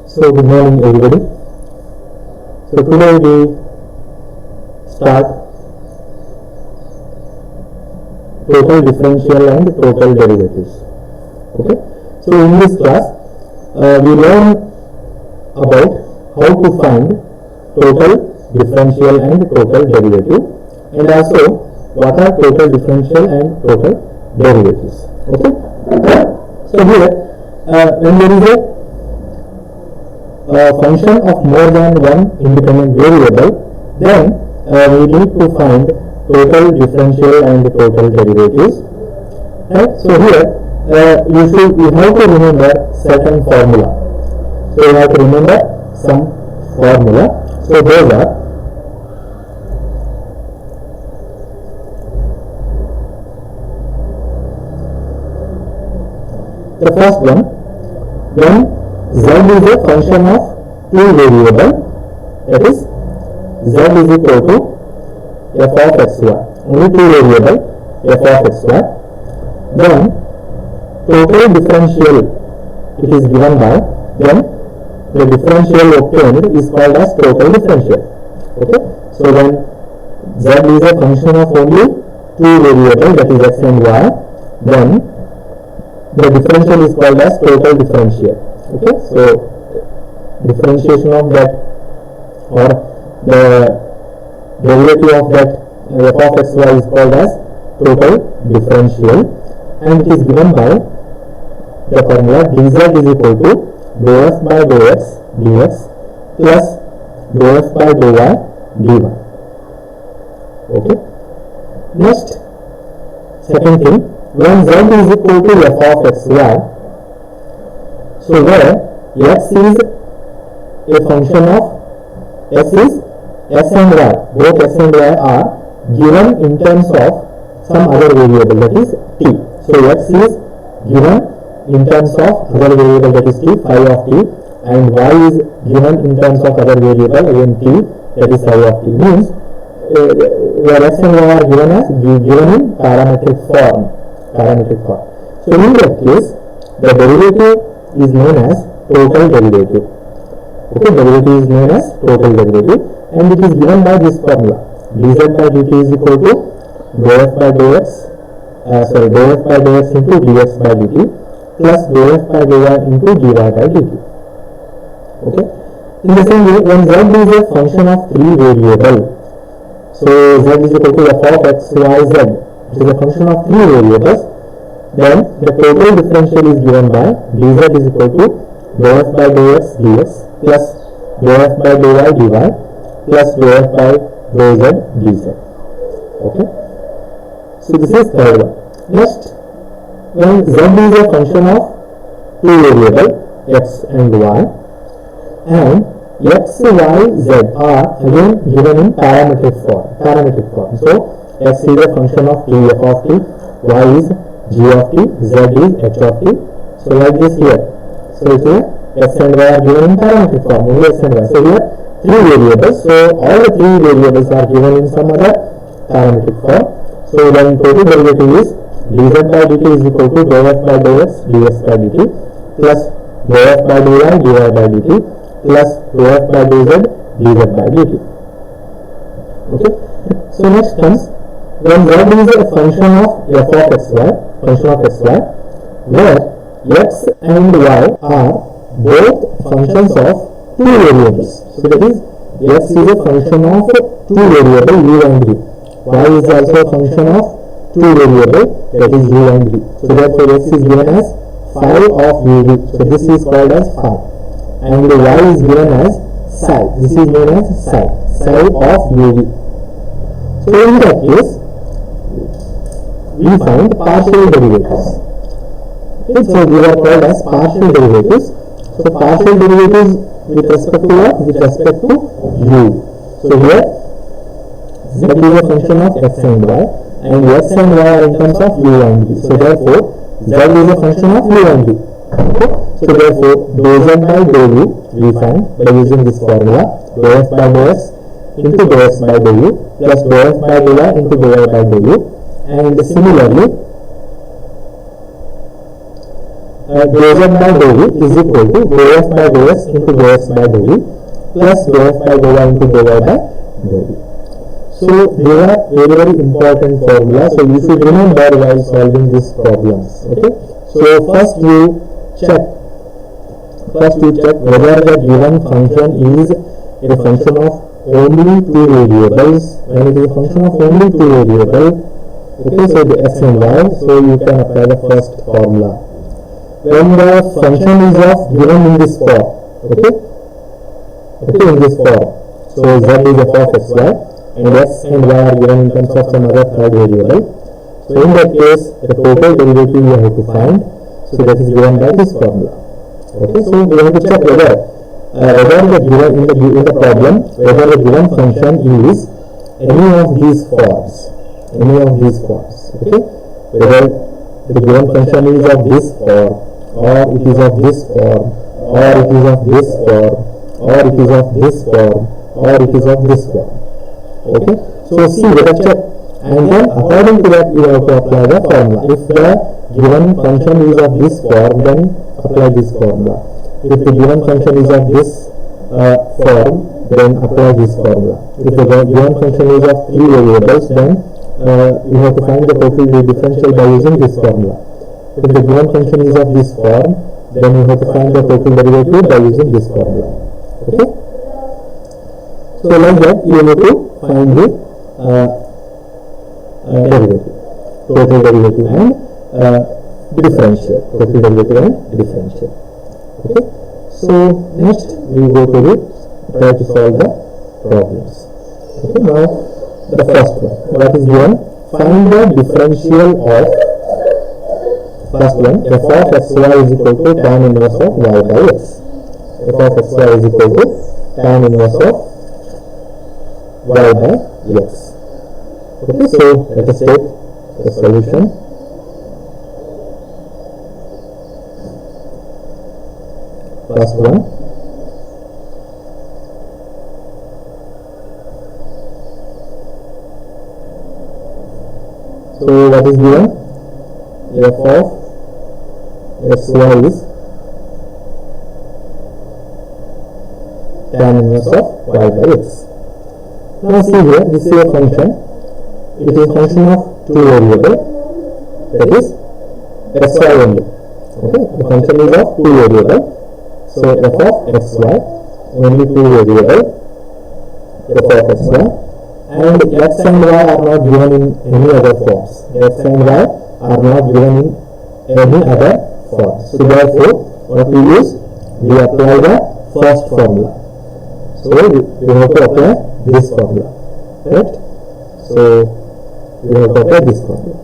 So good morning everybody. So today we start total differential and total derivatives. Okay. So in this class we learn about how to find total differential and total derivative, and also what are total differential and total derivatives. Okay. So here when there is a function of more than one independent variable, then we need to find total differential and total derivatives. Right? So here you have to remember certain formula. So you have to remember some formula. So those are the first one, when z is a function of two variable, that is z is equal to f of xy, only two variable f of xy, then total differential it is given by, then the differential obtained is called as total differential. Okay. So when z is a function of only two variable, that is x and y, then the differential is called as total differential. Okay, so differentiation of that or the derivative of that f of xy is called as total differential, and it is given by the formula dz is equal to dou f by dou x dx plus dou f by dou y dy. Okay. Next, second thing, when z is equal to f of xy, so where x is a function of x and y, both x and y are given in terms of some other variable, that is t. So x is given in terms of other variable, that is t, phi of t, and y is given in terms of other variable, again t, that is phi of t. Means where x and y are given in parametric form. So in that case, the derivative is known as total derivative. Okay, derivative is known as total derivative, and it is given by this formula dz by dt is equal to dou f by dou x into dx by dt plus dou f by dou y into dy by dt. Okay. In the same way, when z is a function of three variable, so z is equal to f of x, y, z, which is a function of three variables, then the total differential is given by dz is equal to dou f by dou x dx plus dou f by dou y dy plus dou f by dou z dz. Okay. So this is third one. Next, when z is a function of two variable x and y, and x, y, z are again given in parametric form. So x is a function of t, f of t, y is g of t, z is h of t. So like this here. So it's here x and y are given in parametric form, only x and y. So here three variables. So all the three variables are given in some other parametric form. So then total derivative is dz by dt is equal to dou f by dou x dx by dt plus dou f by dou y dy by dt plus dou f by dou z dz by dt. Okay. So next comes when z is a function of f of xy, where x and y are both functions of two variables. So that is x is a function of two variable u and v. Y is also a function of two variable, that is u and v. So therefore x is given as phi of uv. So this is called as phi, and y is given as psi. This is known as psi of uv. So in that case, we find partial derivatives. Okay, so these are called as partial derivatives. So partial derivatives with respect to what? With respect to u. So here z is a function of x and y, and x and y are in terms of u and v. So therefore z is a function of u and v. Okay. So therefore dou z by dou u we find by using this formula dou f by dou x into dou x by dou u plus dou f by dou y into dou y by dou u, and similarly dou z by dou v is equal to dou f by dou s into dou x by dou v plus dou f by dou y into dou y by dou v. So they are very important formula. So you should remember while solving these problems. Okay. So first you check whether the given function is a function of only two variables. When it is a function of only two variables, okay, so the x and y, so you can apply the first formula. When the function is of given in this form, okay, in this form, so z is f of xy and x and y are given in terms of some other third variable. So in that case, the total derivative you have to find. So that is given by this formula. Okay, so we have to check whether the given in the problem, whether the given function is any of these forms. Okay, whether the given function is of this form, or it is of this form, or it is of this form, or it is of this form, or it is of this form. Okay, so see, let us check, and then according to that you have to apply the formula. If the given function is of this form, then apply this formula. If the given function is of this form, then apply this formula. If the given function is of three variables, then you have to find the total differential by using this formula. If the given function is of this form, then you have to find the total derivative by using this formula. Okay. So like that you need to find the derivative, total derivative and differential, total derivative and differential. Okay. So next we go to try to solve the problems. Okay. Now the first one, what is given? Find the differential of first one, f of xy is equal to tan inverse of y by x. F of xy is equal to tan inverse of y by x. Okay, so let us take the solution. First one, so what is given? F of xy is tan inverse of y by x. Now see here, this is a function. It is a function of two variables, that is xy only. Okay, the function is of two variables. So f of xy, only two variables, f of xy, and x and y are not given in any other forms. X and y are not given in any other form. So therefore, what we use? We apply the first formula. So we have to apply this formula, right? So we have to apply this formula.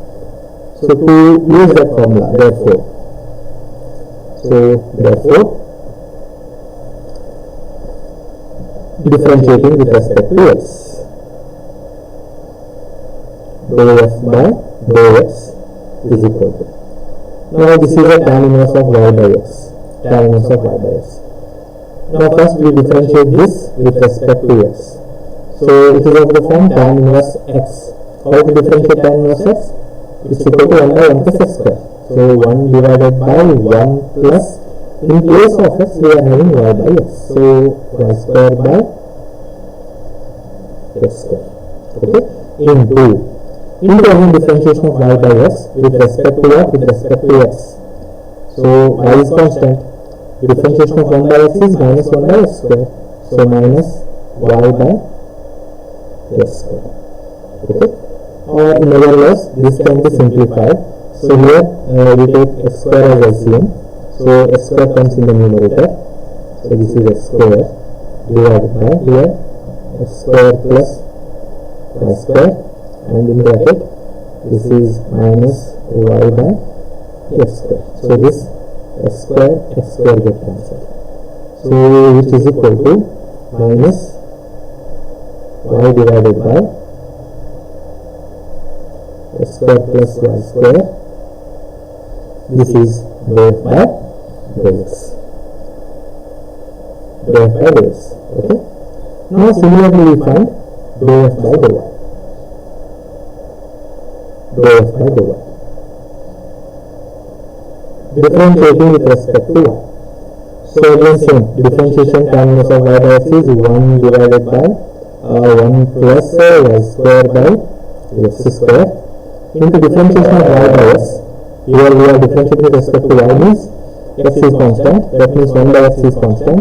So to use that formula, therefore, differentiating with respect to x, dou f by dou x is equal to. Now this is a tan inverse of y by x. Tan inverse of y by x. Now first we differentiate this with respect to x. So it is of the form tan inverse x. How to differentiate tan inverse x? It's equal to 1 by 1 plus x square. So 1 divided by 1 plus, in place of x we are having y by x. So y square by x square. Okay. Into again differentiation of y by x with respect to what? With respect to x. So y is constant. The differentiation of 1 by x is minus 1 by x square. So minus y by x square. Okay. Or in other words, this can be simplified. So here we take x square as LCM. So x square comes in the numerator. So this is x square divided by here x square plus y square, and in bracket this is minus y by x square. So this x square get cancelled. So which is equal to minus y divided by x square plus y square. This is dou f by dou x. Dou f by dou x. Okay. Now similarly we find dou f by dou y. Dou f by dou y. differentiating with respect to y. So again same, differentiation tan inverse of y by x is 1 divided by 1 plus y square by x square into differentiation of y by x. Here we are differentiating with respect to y means x is constant, that means 1 by x is constant,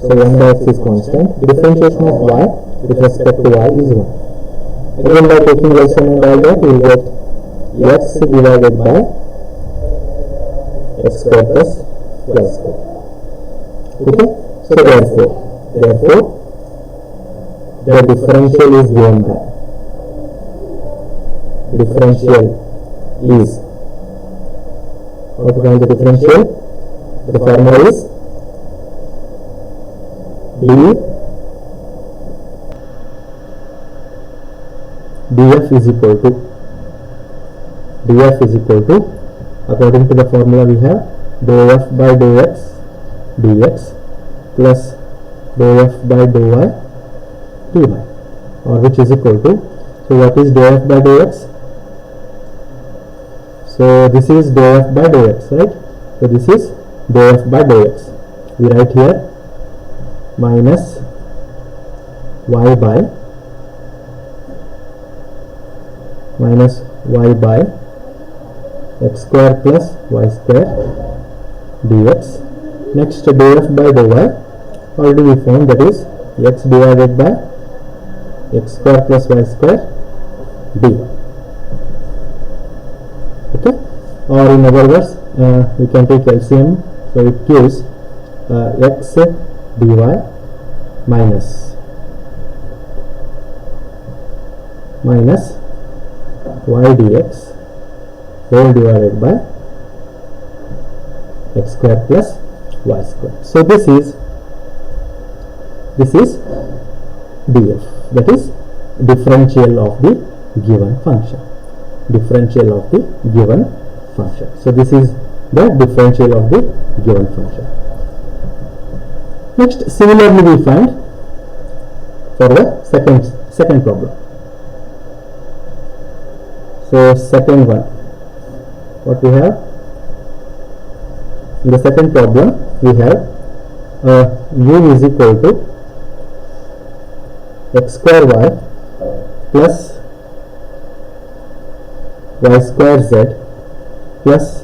so 1 by x is constant. Differentiation of y with respect to y is 1. Again by taking LCM and all that, we will get x divided by x square plus y square. Okay, so therefore the differential is given by differential is, how to find the differential? The formula is df is equal to, according to the formula we have dou f by dou x dx plus dou f by dou y dy, or which is equal to, so what is dou f by dou x? So this is dou f by dou x, right? So this is dou f by dou x. We write here minus y by x square plus y square dx. Next dou f by dou y already we found, that is x divided by x square plus y square d. Okay, or in other words we can take LCM, so it gives x dy minus y dx whole divided by x square plus y square. So this is df, that is differential of the given function. So this is the differential of the given function. Next, similarly we find for the second problem. So second one, what we have in the second problem, we have u is equal to x square y plus y square z plus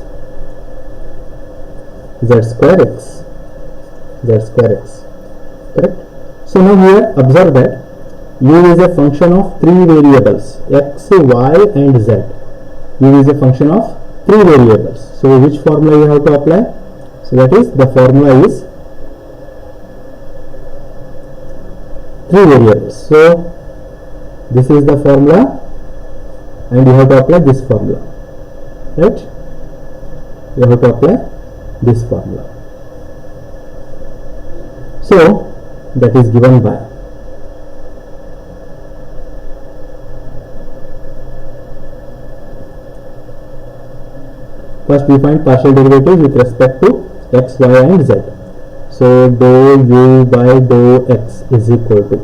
z square x, correct? So now here observe that u is a function of three variables x, y and z. U is a function of three variables. So which formula you have to apply? So that is, the formula is three variables. So this is the formula and you have to apply this formula, right? You have to apply this formula. So that is given by first we find partial derivatives with respect to x, y and z. So dou u by dou x is equal to,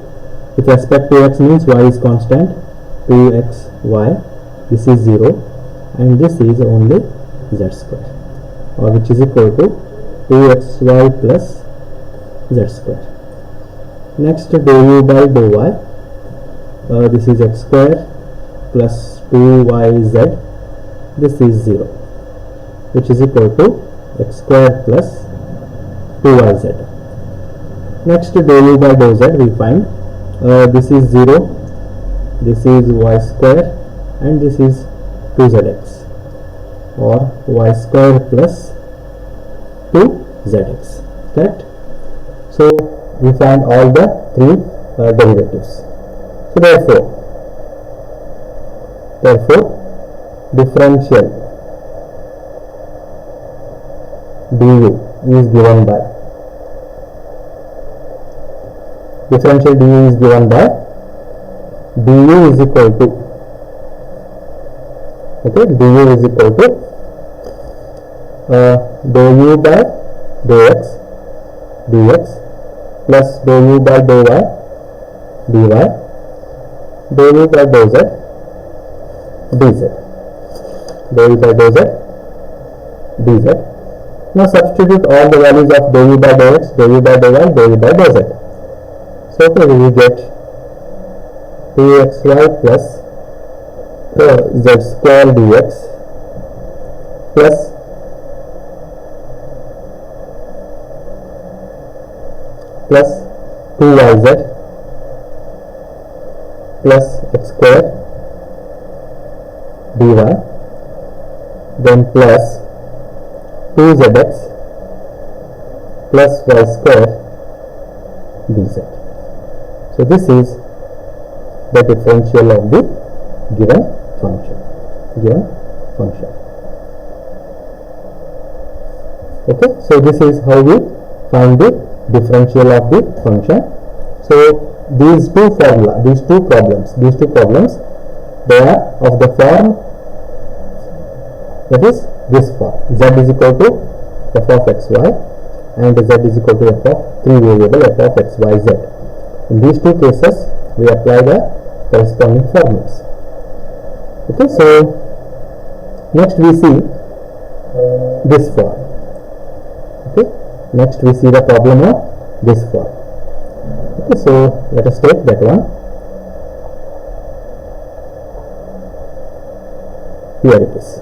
with respect to x means y is constant, 2xy, this is 0 and this is only z square, or which is equal to 2xy plus z square. Next dou u by dou y, this is x square plus 2yz, this is 0, which is equal to x square plus 2yz. Next dou u by dou z we find this is 0, this is y square and this is 2zx, or y square plus 2zx, correct? So we find all the three derivatives. So therefore differential du is given by du is equal to, okay, du is equal to dou u by dou x dx plus dou u by dou y dy, dou u by dou z dz, Now substitute all the values of dou u by dou x, dou u by dou y, dou u by dou z. So okay, we will get 2xy plus z square dx plus plus 2yz plus x square dy, then plus 2zx plus y square dz. So this is the differential of the given function. Okay, so this is how we find the differential of the function. So these two problems, they are of the form, that is this form, z is equal to f of xy and z is equal to f of 3 variable f of xyz. In these two cases we apply the corresponding formulas. Okay, so next we see this form. Okay, next we see the problem of this form. Okay, so let us take that one. Here it is.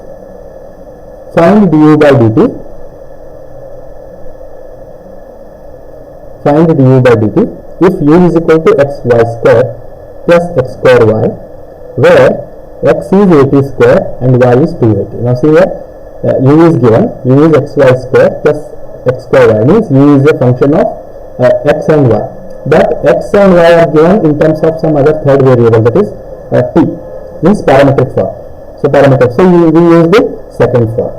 Find du by dt. Find du by dt if u is equal to xy square plus x square y, where x is 80 square and y is 280. Now see here, u is given, u is xy square plus x square y, means u is a function of x and y, but x and y are given in terms of some other third variable, that is t, means parametric form. So parametric, so we use the second form.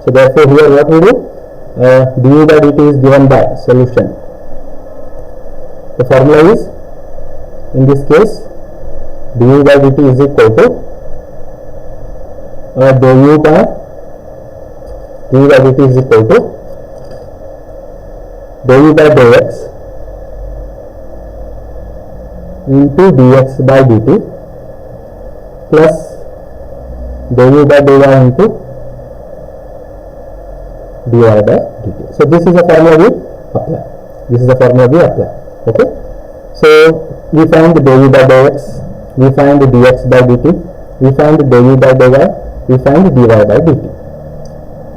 So therefore here what we do, du by dt is given by solution. The formula is, in this case, du by dt is equal to du by dt is equal to dou u by dou x into dx by dt plus dou u by dou y into dy by dt. So this is the formula we apply. Okay, so we find dou u by dou x, we find dx by dt, we find dou u by dou y, we find dy by dt.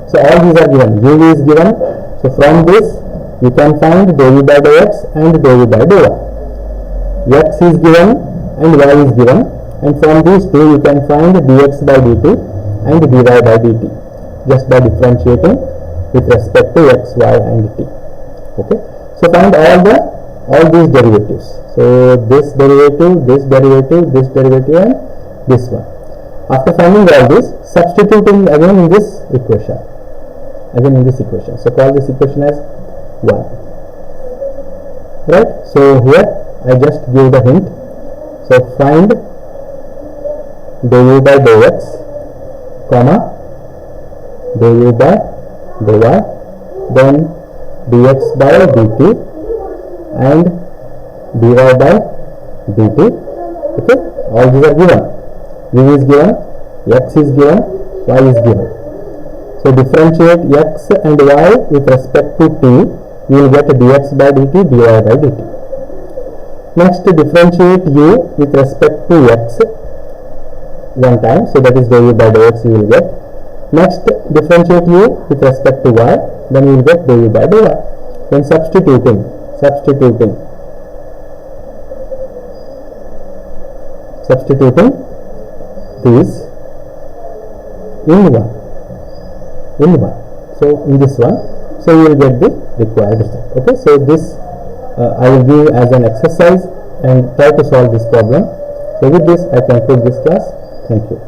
So all these are given, u is given, so from this you can find dou u by dou x and dou u by dou y. X is given and y is given, and from these two you can find dx by dt and dy by dt just by differentiating with respect to x, y and t. Okay, so find all these derivatives. So this derivative, this derivative, this derivative and this one. After finding all this, substituting again in this equation. So call this equation as 1. Right? So here I just give the hint. So find dou u by dou x, comma dou u by dou y, then dx by dt and dy by dt. Okay, all these are given. U is given, x is given, y is given. So differentiate x and y with respect to t, you will get dx by dt, dy by dt. Next, differentiate u with respect to x one time, so that is dou u by dou x you will get. Next, differentiate u with respect to y, then you will get dou u by dou y. Then substituting these in 1. So in this one, so you will get the required result. Okay, so this I will give as an exercise and try to solve this problem. So with this I conclude this class. Thank you.